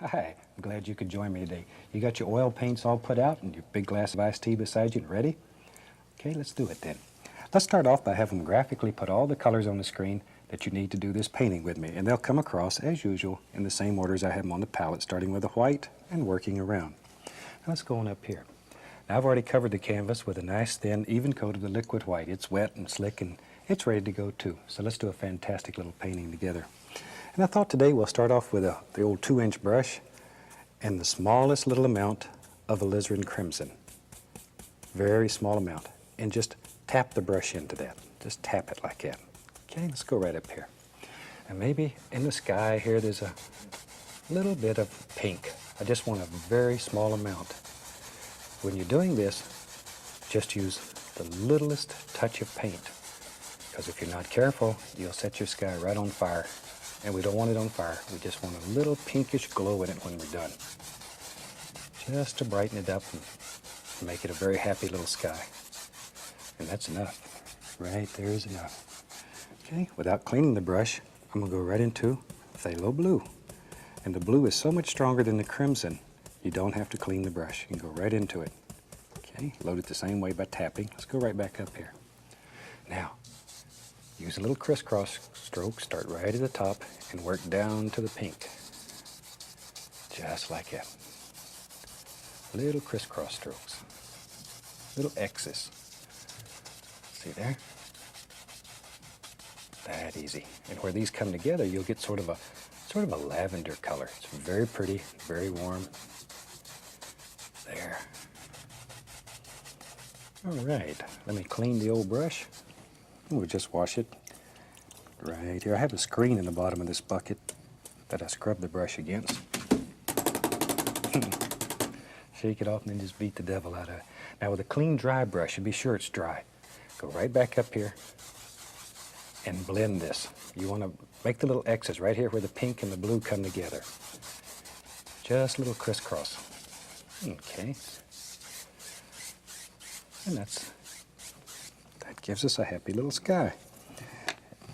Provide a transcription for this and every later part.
Hi, I'm glad you could join me today. You got your oil paints all put out and your big glass of iced tea beside you and ready? Okay, let's do it then. Let's start off by having them graphically put all the colors on the screen that you need to do this painting with me, and they'll come across, as usual, in the same order as I have them on the palette, starting with the white and working around. Now let's go on up here. Now I've already covered the canvas with a nice thin, even coat of the liquid white. It's wet and slick and it's ready to go too. So let's do a fantastic little painting together. And I thought today we'll start off with the old 2-inch brush and the smallest little amount of alizarin crimson. Very small amount. And just tap the brush into that. Just tap it like that. Okay, let's go right up here. And maybe in the sky here there's a little bit of pink. I just want a very small amount. When you're doing this, just use the littlest touch of paint. Because if you're not careful, you'll set your sky right on fire. And we don't want it on fire. We just want a little pinkish glow in it when we're done. Just to brighten it up and make it a very happy little sky. And that's enough. Right there is enough. Okay, without cleaning the brush, I'm going to go right into phthalo blue. And the blue is so much stronger than the crimson, you don't have to clean the brush. You can go right into it. Okay, load it the same way by tapping. Let's go right back up here. Now, use a little crisscross stroke, start right at the top and work down to the pink. Just like that. Little crisscross strokes. Little X's. See there? That easy. And where these come together, you'll get sort of a lavender color. It's very pretty, very warm. There. All right, let me clean the old brush. We'll just wash it right here. I have a screen in the bottom of this bucket that I scrub the brush against. Shake it off and then just beat the devil out of it. Now with a clean, dry brush, and be sure it's dry, go right back up here and blend this. You want to make the little X's right here where the pink and the blue come together. Just a little crisscross. Okay. And that gives us a happy little sky.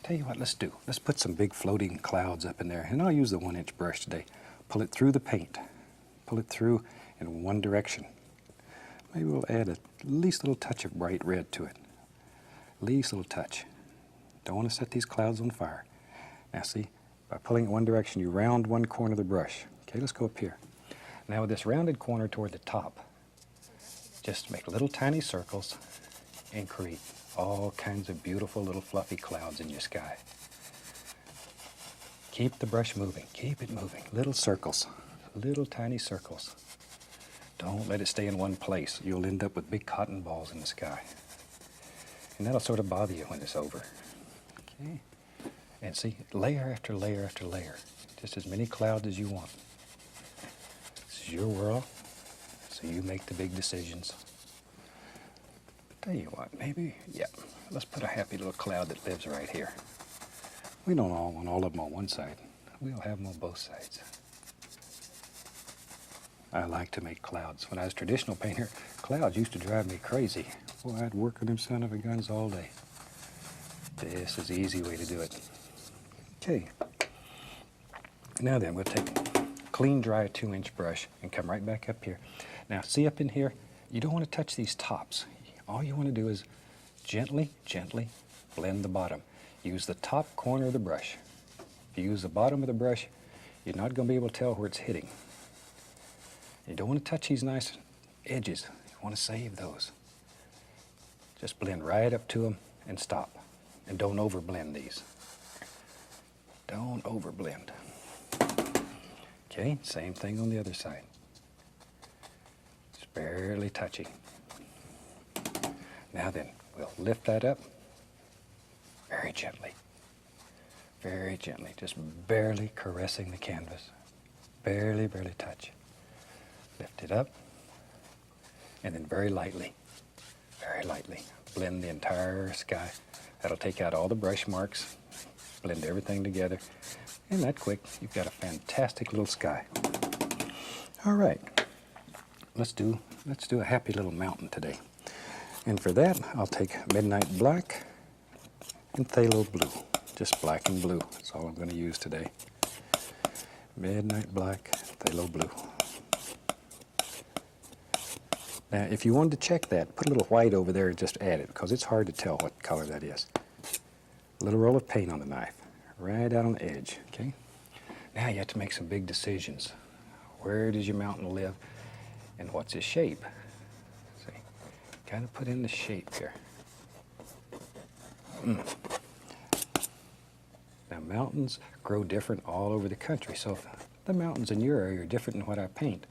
Tell you what, let's do. Let's put some big floating clouds up in there. And I'll use the 1-inch brush today. Pull it through the paint. Pull it through in one direction. Maybe we'll add at least a little touch of bright red to it. Least little touch. Don't want to set these clouds on fire. Now see, by pulling it one direction, you round one corner of the brush. Okay, let's go up here. Now with this rounded corner toward the top, just make little tiny circles and create all kinds of beautiful little fluffy clouds in your sky. Keep the brush moving. Keep it moving. Little circles. Little tiny circles. Don't let it stay in one place. You'll end up with big cotton balls in the sky. And that'll sort of bother you when it's over. Okay. And see, layer after layer after layer. Just as many clouds as you want. This is your world, so you make the big decisions. Tell you what, maybe, yeah, let's put a happy little cloud that lives right here. We don't all want all of them on one side. We'll have them on both sides. I like to make clouds. When I was a traditional painter, clouds used to drive me crazy. Boy, I'd work on them son of a guns all day. This is the easy way to do it. Okay. Now then, we'll take a clean, dry 2-inch brush and come right back up here. Now, see up in here, you don't want to touch these tops. All you want to do is gently, gently blend the bottom. Use the top corner of the brush. If you use the bottom of the brush, you're not going to be able to tell where it's hitting. You don't want to touch these nice edges. You want to save those. Just blend right up to them and stop. And don't overblend these. Don't overblend. Okay, same thing on the other side. Just barely touching. Now then, we'll lift that up very gently. Very gently, just barely caressing the canvas. Barely, barely touch. Lift it up, and then very lightly, blend the entire sky. That'll take out all the brush marks, blend everything together, and that quick, you've got a fantastic little sky. All right, let's do a happy little mountain today. And for that, I'll take Midnight Black and Phthalo Blue. Just black and blue. That's all I'm going to use today. Midnight Black, phthalo blue. Now, if you wanted to check that, put a little white over there and just add it, because it's hard to tell what color that is. A little roll of paint on the knife, right out on the edge, okay? Now you have to make some big decisions. Where does your mountain live, and what's his shape? See, kind of put in the shape here. Now, mountains grow different all over the country, so if the mountains in your area are different than what I paint,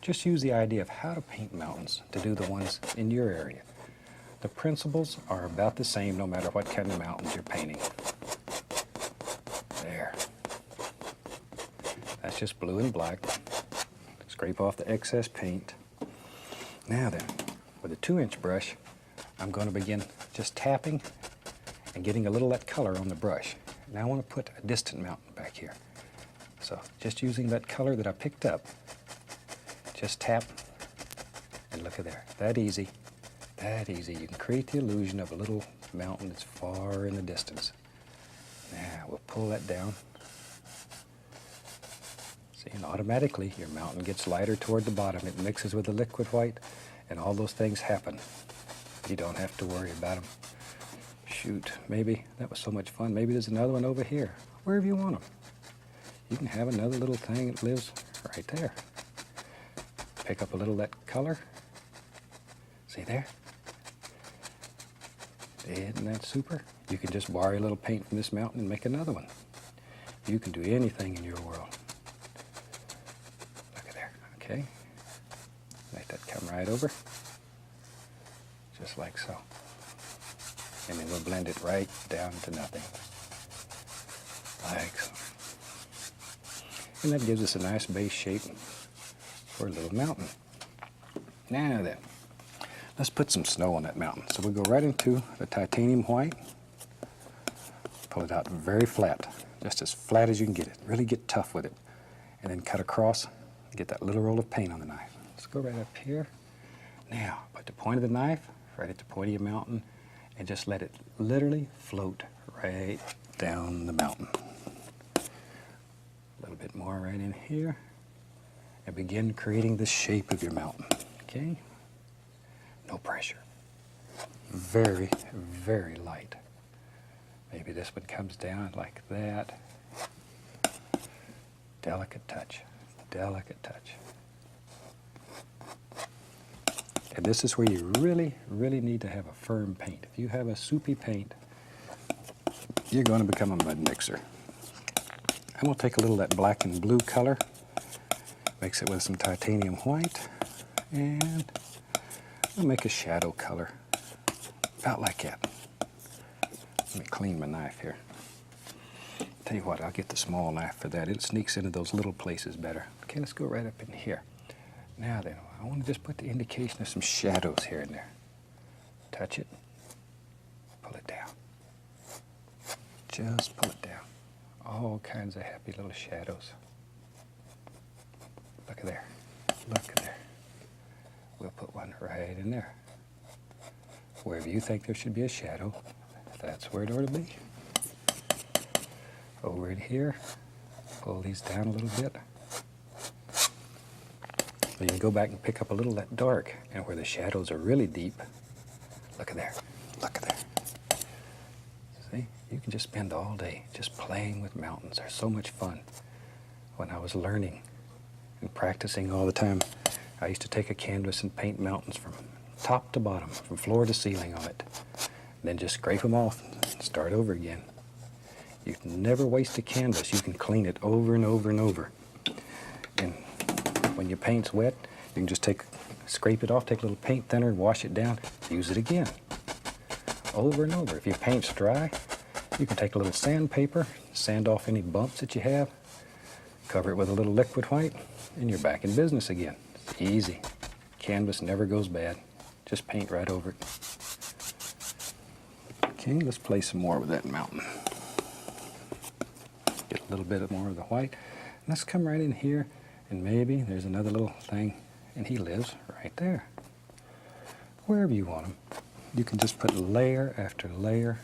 just use the idea of how to paint mountains to do the ones in your area. The principles are about the same no matter what kind of mountains you're painting. There. That's just blue and black. Scrape off the excess paint. Now then, with a 2-inch brush, I'm going to begin just tapping and getting a little of that color on the brush. Now I want to put a distant mountain back here. So just using that color that I picked up, just tap, and look at there. That easy, that easy. You can create the illusion of a little mountain that's far in the distance. Now we'll pull that down. See, and automatically your mountain gets lighter toward the bottom. It mixes with the liquid white, and all those things happen. You don't have to worry about them. Shoot, maybe that was so much fun. Maybe there's another one over here, wherever you want them. You can have another little thing that lives right there. Pick up a little of that color. See there? Isn't that super? You can just borrow a little paint from this mountain and make another one. You can do anything in your world. Look at there, okay? Let that come right over. Just like so. And then we'll blend it right down to nothing. Like so. And that gives us a nice base shape for a little mountain. Now then, let's put some snow on that mountain. So we'll go right into the titanium white. Pull it out very flat, just as flat as you can get it. Really get tough with it. And then cut across and get that little roll of paint on the knife. Let's go right up here. Now, put the point of the knife right at the point of your mountain and just let it literally float right down the mountain. A little bit more right in here. And begin creating the shape of your mountain, okay? No pressure. Very, very light. Maybe this one comes down like that. Delicate touch, delicate touch. And this is where you really, really need to have a firm paint. If you have a soupy paint, you're going to become a mud mixer. I'm going to take a little of that black and blue color, mix it with some titanium white, and I'll make a shadow color, about like that. Let me clean my knife here. Tell you what, I'll get the small knife for that. It sneaks into those little places better. Okay, let's go right up in here. Now then, I want to just put the indication of some shadows here and there. Touch it, pull it down. Just pull it down. All kinds of happy little shadows. Look at there, look at there. We'll put one right in there. Wherever you think there should be a shadow, that's where it ought to be. Over in here, pull these down a little bit. Then you can go back and pick up a little of that dark, and where the shadows are really deep, look at there, look at there. See, you can just spend all day just playing with mountains. They're so much fun. When I was learning and practicing all the time, I used to take a canvas and paint mountains from top to bottom, from floor to ceiling on it. Then just scrape them off and start over again. You can never waste a canvas. You can clean it over and over and over. And when your paint's wet, you can just scrape it off, take a little paint thinner and wash it down, use it again. Over and over. If your paint's dry, you can take a little sandpaper, sand off any bumps that you have, cover it with a little liquid white, and you're back in business again. It's easy. Canvas never goes bad. Just paint right over it. Okay, let's play some more with that mountain. Get a little bit more of the white. And let's come right in here, and maybe there's another little thing, and he lives right there. Wherever you want him. You can just put layer after layer.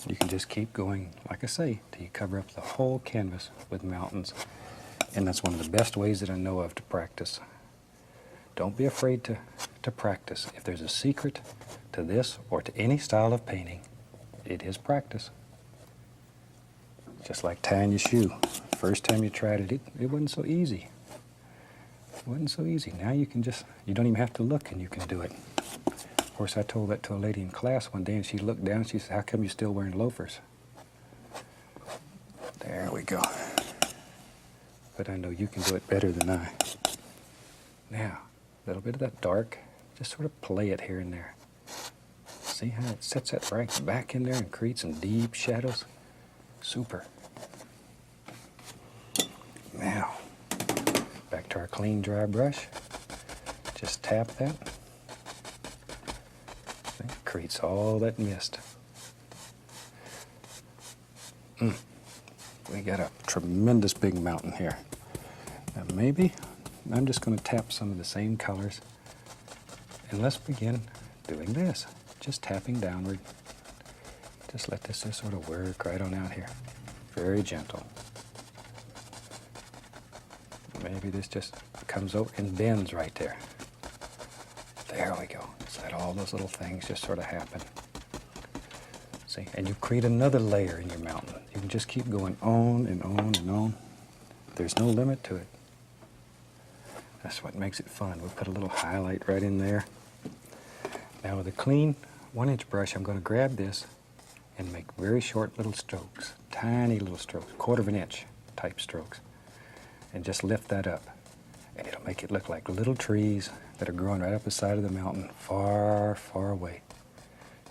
You can just keep going, like I say, till you cover up the whole canvas with mountains. And that's one of the best ways that I know of to practice. Don't be afraid to practice. If there's a secret to this or to any style of painting, it is practice. Just like tying your shoe. First time you tried it, it wasn't so easy. It wasn't so easy. Now you don't even have to look and you can do it. Of course, I told that to a lady in class one day and she looked down and she said, "How come you're still wearing loafers?" There we go. But I know you can do it better than I. Now, a little bit of that dark, just sort of play it here and there. See how it sets that right back in there and creates some deep shadows? Super. Now, back to our clean, dry brush. Just tap that. See, it creates all that mist. We got a tremendous big mountain here. Now maybe I'm just going to tap some of the same colors. And let's begin doing this. Just tapping downward. Just let this just sort of work right on out here. Very gentle. Maybe this just comes out and bends right there. There we go. Just let all those little things just sort of happen. See, and you create another layer in your mountain. You can just keep going on and on and on. There's no limit to it. That's what makes it fun. We'll put a little highlight right in there. Now with a clean 1-inch brush, I'm going to grab this and make very short little strokes, tiny little strokes, 1/4 of an inch type strokes, and just lift that up. And it'll make it look like little trees that are growing right up the side of the mountain, far, far away.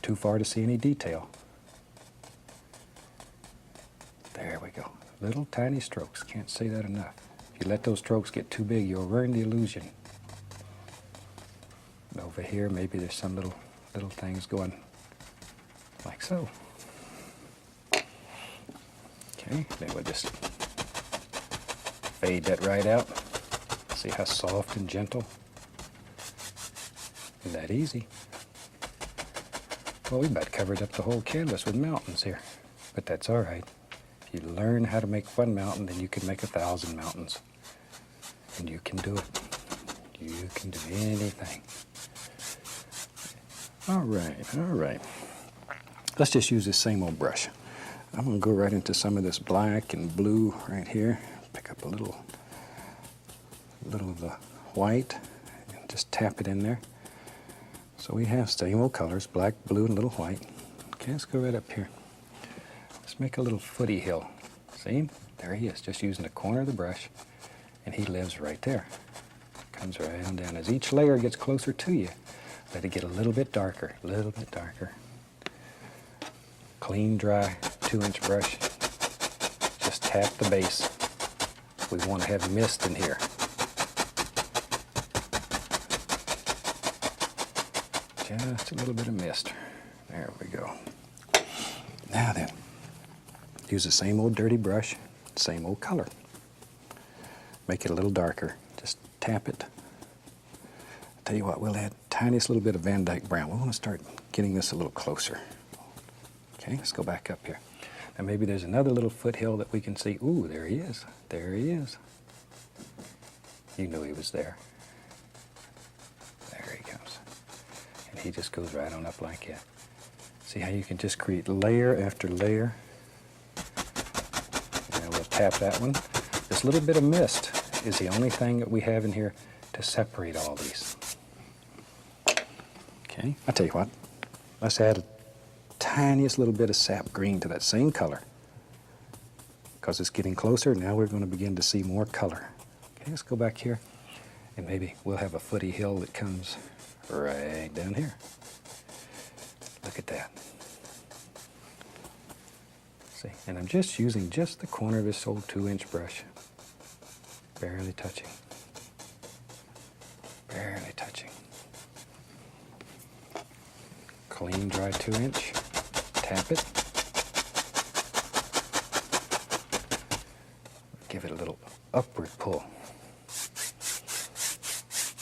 Too far to see any detail. There we go. Little tiny strokes. Can't say that enough. If you let those strokes get too big, you'll ruin the illusion. And over here, maybe there's some little things going like so. Okay, then we'll just fade that right out. See how soft and gentle? Isn't that easy? Well, we about covered up the whole canvas with mountains here, but that's all right. If you learn how to make one mountain, then you can make 1,000 mountains. And you can do it. You can do anything. All right. Let's just use this same old brush. I'm going to go right into some of this black and blue right here. Pick up a little of the white and just tap it in there. So we have same old colors, black, blue, and a little white. Okay, let's go right up here. Let's make a little footy hill. See? There he is, just using the corner of the brush, and he lives right there. Comes right on down. As each layer gets closer to you, let it get a little bit darker, a little bit darker. Clean, dry, 2-inch brush. Just tap the base. We want to have mist in here. Just a little bit of mist. There we go. Now then, use the same old dirty brush, same old color. Make it a little darker. Just tap it. I'll tell you what, we'll add tiniest little bit of Van Dyke brown. We want to start getting this a little closer. Okay, let's go back up here. Now maybe there's another little foothill that we can see. Ooh, there he is. There he is. You knew he was there. There he comes. And he just goes right on up like that. See how you can just create layer after layer. Now we'll tap that one. This little bit of mist is the only thing that we have in here to separate all these. Okay, I'll tell you what. Let's add a tiniest little bit of sap green to that same color. Because it's getting closer, now we're going to begin to see more color. Okay, let's go back here, and maybe we'll have a footy hill that comes right down here. Look at that. See, and I'm just using just the corner of this old 2-inch brush. Barely touching. Barely touching. Clean, dry 2-inch. Tap it. Give it a little upward pull.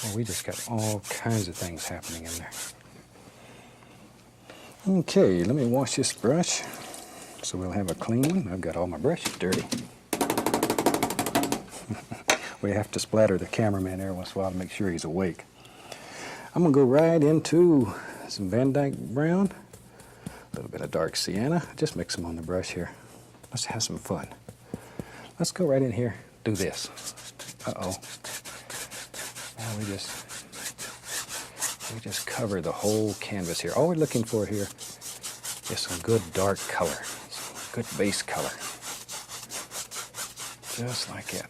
Oh, we just got all kinds of things happening in there. Okay, let me wash this brush. so we'll have a clean one. I've got all my brushes dirty. We have to splatter the cameraman every once in a while to make sure he's awake. I'm going to go right into some Van Dyke Brown, a little bit of dark sienna. Just mix them on the brush here. Let's have some fun. Let's go right in here, do this. Uh-oh. Now we just cover the whole canvas here. All we're looking for here is some good dark color, some good base color. Just like that.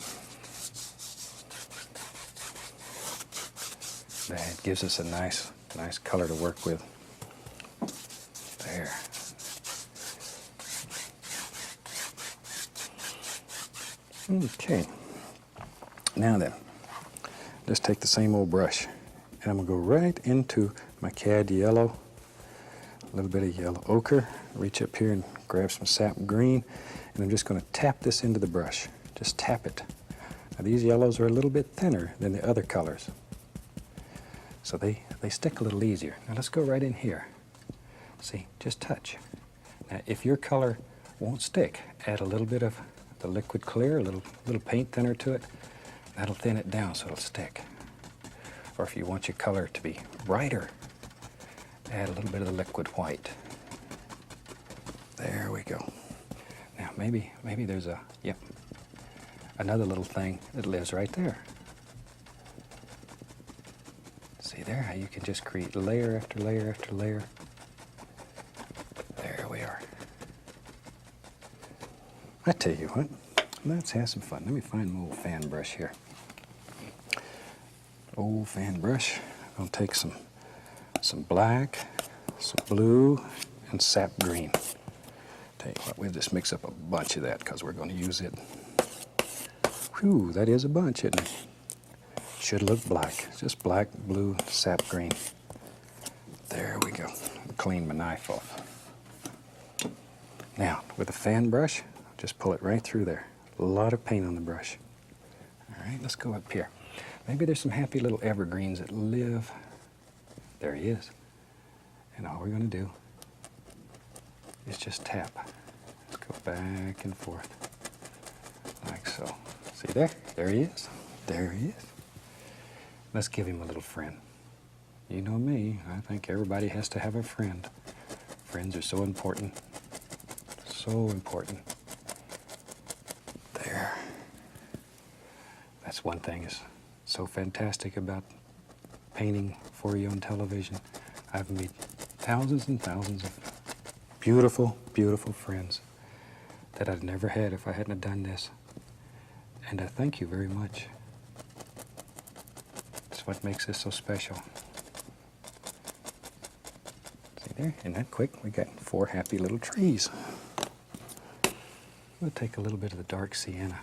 That gives us a nice color to work with. There. Okay. Now then, just take the same old brush, and I'm going to go right into my cad yellow, a little bit of yellow ochre, reach up here and grab some sap green, and I'm just going to tap this into the brush. Just tap it. Now these yellows are a little bit thinner than the other colors, so they stick a little easier. Now let's go right in here. See, just touch. Now if your color won't stick, add a little bit of the liquid clear, a little paint thinner to it. That'll thin it down so it'll stick. Or if you want your color to be brighter, add a little bit of the liquid white. There we go. Now maybe there's another little thing that lives right there. See there how you can just create layer after layer after layer. There we are. I tell you what, let's have some fun. Let me find my old fan brush here. Old fan brush. I'll take some black, some blue, and sap green. Tell you what, we'll just mix up a bunch of that because we're going to use it. Whew, that is a bunch, isn't it? Should look black. It's just black, blue, sap green. There we go. I'll clean my knife off. Now, with a fan brush, just pull it right through there. A lot of paint on the brush. All right, let's go up here. Maybe there's some happy little evergreens that live. There he is. And all we're going to do is just tap. Let's go back and forth, like so. See there? There he is. There he is. Let's give him a little friend. You know me, I think everybody has to have a friend. Friends are so important. So important. There. That's one thing is so fantastic about painting for you on television. I've made thousands and thousands of beautiful, beautiful friends that I'd never had if I hadn't have done this. And I thank you very much. It's what makes this so special. See there? Isn't that quick? We got 4 happy little trees. We'll take a little bit of the dark sienna,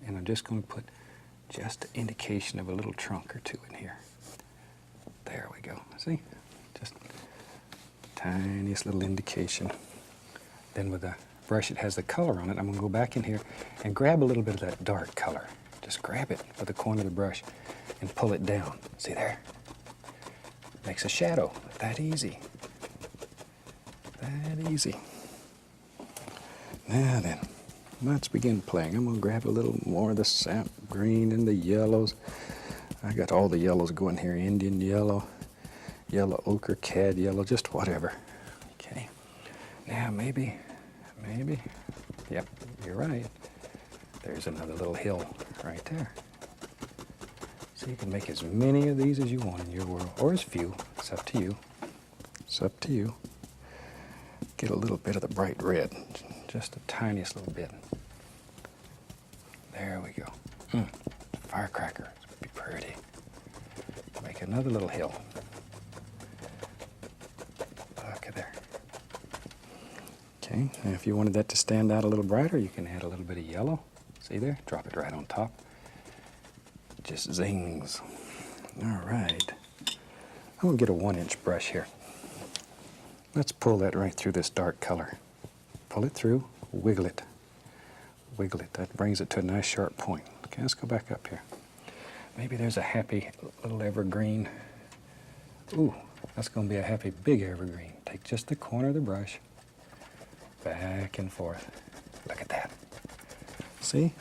and I'm just going to put just an indication of a little trunk or two in here. There we go. See? Just tiniest little indication. Then with the brush that has the color on it, I'm going to go back in here and grab a little bit of that dark color. Just grab it with the corner of the brush and pull it down. See there? Makes a shadow. That easy. That easy. Now then, let's begin playing. I'm going to grab a little more of the sap green and the yellows. I got all the yellows going here. Indian yellow, yellow ochre, cad yellow, just whatever. Okay. Now maybe. Yep, you're right. There's another little hill right there. So you can make as many of these as you want in your world, or as few. It's up to you. It's up to you. Get a little bit of the bright red. Just the tiniest little bit. There we go. Firecracker. It's going to be pretty. Make another little hill. Look at there. Okay, and if you wanted that to stand out a little brighter, you can add a little bit of yellow. See there? Drop it right on top. Just zings. All right. I'm going to get a 1-inch brush here. Let's pull that right through this dark color. Pull it through, wiggle it. Wiggle it. That brings it to a nice sharp point. Okay, let's go back up here. Maybe there's a happy little evergreen. Ooh, that's going to be a happy big evergreen. Take just the corner of the brush back and forth. Look at that. See?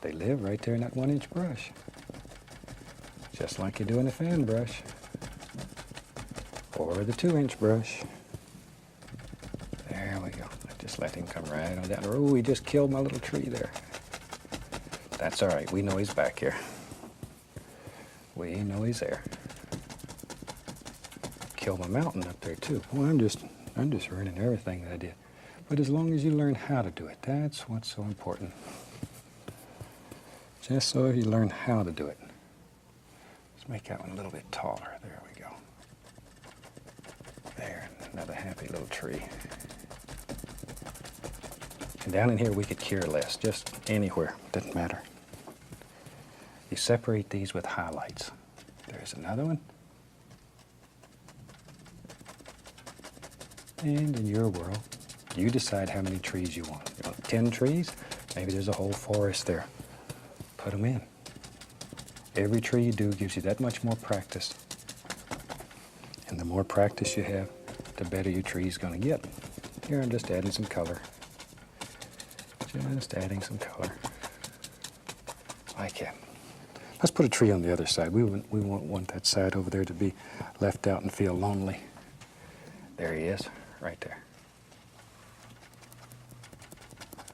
They live right there in that 1-inch brush. Just like you do in a fan brush. Or the 2-inch brush. There we go. Just let him come right on down. Oh, he just killed my little tree there. That's all right. We know he's back here. We know he's there. Kill my mountain up there too. Well, I'm just ruining everything that I did. But as long as you learn how to do it, that's what's so important. Just so you learn how to do it. Let's make that one a little bit taller. There we go. There, another happy little tree. And down in here we could care less, just anywhere, doesn't matter. You separate these with highlights. There's another one. And in your world, you decide how many trees you want. You want 10 trees? Maybe there's a whole forest there. Put them in. Every tree you do gives you that much more practice. And the more practice you have, the better your tree's going to get. Here I'm just adding some color. Just adding some color. Like that. Let's put a tree on the other side. We won't want that side over there to be left out and feel lonely. There he is, right there.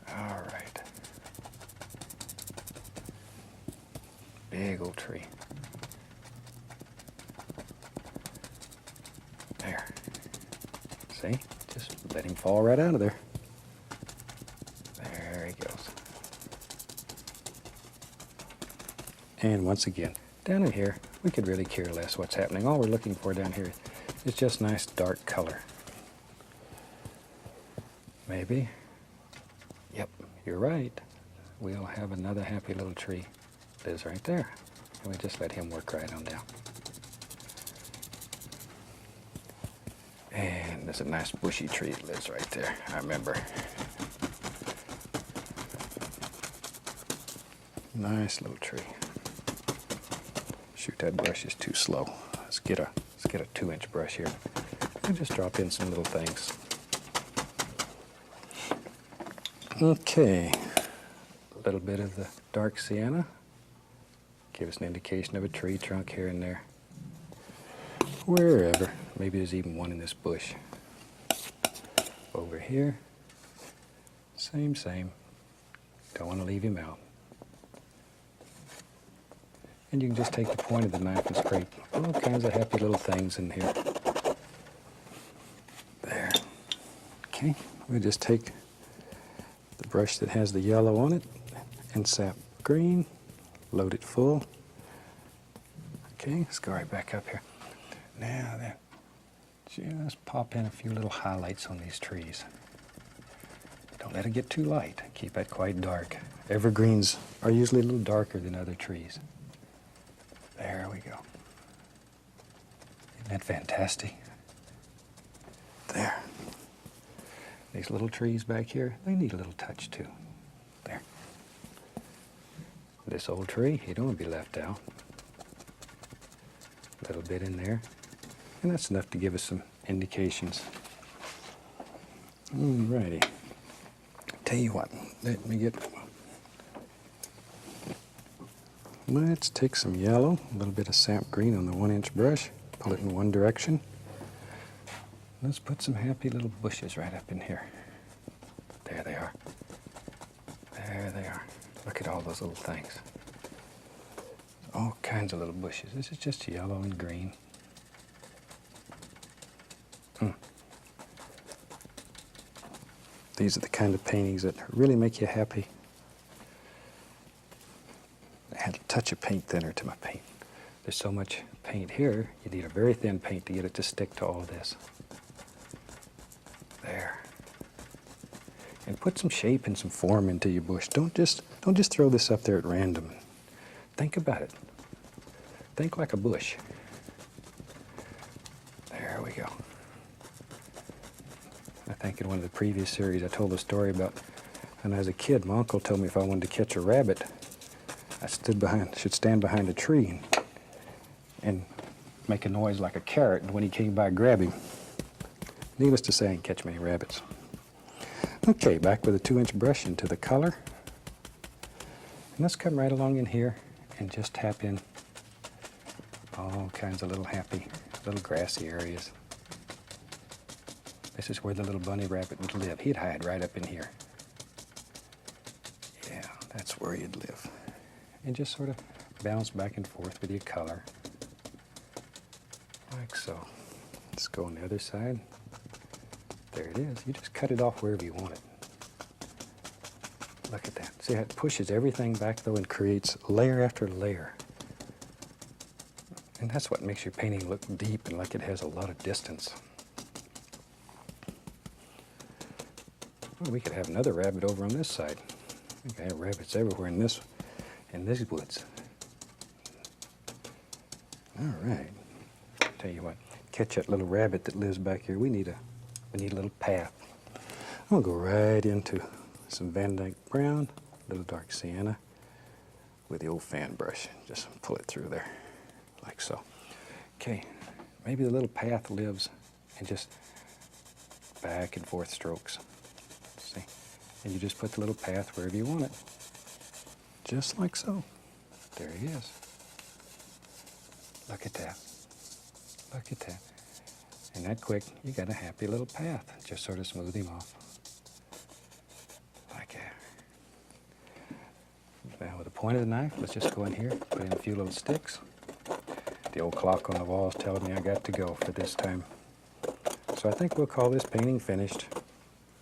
All right. Big old tree. There. See? Just let him fall right out of there. There he goes. And once again, down in here, we could really care less what's happening. All we're looking for down here is just nice dark color. Maybe. Yep, you're right. We'll have another happy little tree. Lives right there. And we just let him work right on down. And there's a nice bushy tree that lives right there. I remember. Nice little tree. Shoot, that brush is too slow. Let's get a 2-inch brush here. And just drop in some little things. Okay. A little bit of the dark sienna. Give us an indication of a tree trunk here and there. Wherever. Maybe there's even one in this bush. Over here. Same. Don't want to leave him out. And you can just take the point of the knife and scrape all kinds of happy little things in here. There. Okay, we'll just take the brush that has the yellow on it and sap green, load it full. Okay, let's go right back up here. Now then, just pop in a few little highlights on these trees. Don't let it get too light. Keep it quite dark. Evergreens are usually a little darker than other trees. There we go. Isn't that fantastic? There. These little trees back here, they need a little touch too. There. This old tree, he don't want to be left out. A little bit in there. And that's enough to give us some indications. Alrighty. Tell you what, let me get... Let's take some yellow, a little bit of sap green on the 1-inch brush, pull it in one direction. Let's put some happy little bushes right up in here. There they are. There they are. Look at all those little things. All kinds of little bushes. This is just yellow and green. These are the kind of paintings that really make you happy. Add a touch of paint thinner to my paint. There's so much paint here, you need a very thin paint to get it to stick to all this. There. And put some shape and some form into your bush. Don't just throw this up there at random. Think about it. Think like a bush. There we go. I think in one of the previous series I told a story about when I was a kid, my uncle told me if I wanted to catch a rabbit, I should stand behind a tree and make a noise like a carrot, and when he came by, grab him. Needless to say, I didn't catch many rabbits. Okay, back with a 2-inch brush into the color. And let's come right along in here and just tap in all kinds of little happy, little grassy areas. This is where the little bunny rabbit would live. He'd hide right up in here. Yeah, that's where he'd live. And just sort of bounce back and forth with your color. Like so. Let's go on the other side. There it is. You just cut it off wherever you want it. Look at that. See how it pushes everything back though and creates layer after layer. And that's what makes your painting look deep and like it has a lot of distance. Well, we could have another rabbit over on this side. We could have rabbits everywhere in these woods. All right. Tell you what, catch that little rabbit that lives back here. We need a little path. I'm gonna go right into some Van Dyke brown, a little dark sienna, with the old fan brush. Just pull it through there, like so. Okay, maybe the little path lives in just back and forth strokes. See, and you just put the little path wherever you want it, just like so. There he is. Look at that. Look at that. And that quick, you got a happy little path. Just sort of smooth him off. Like that. Now with the point of the knife, let's just go in here, put in a few little sticks. The old clock on the wall is telling me I got to go for this time. So I think we'll call this painting finished.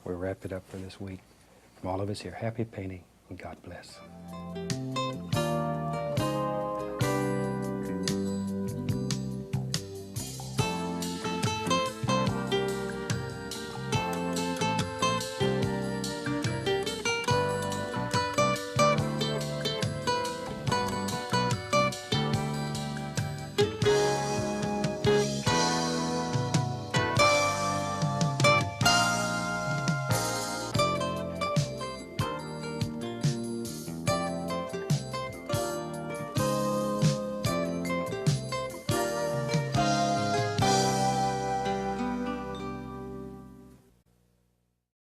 We'll wrap it up for this week. From all of us here, happy painting and God bless.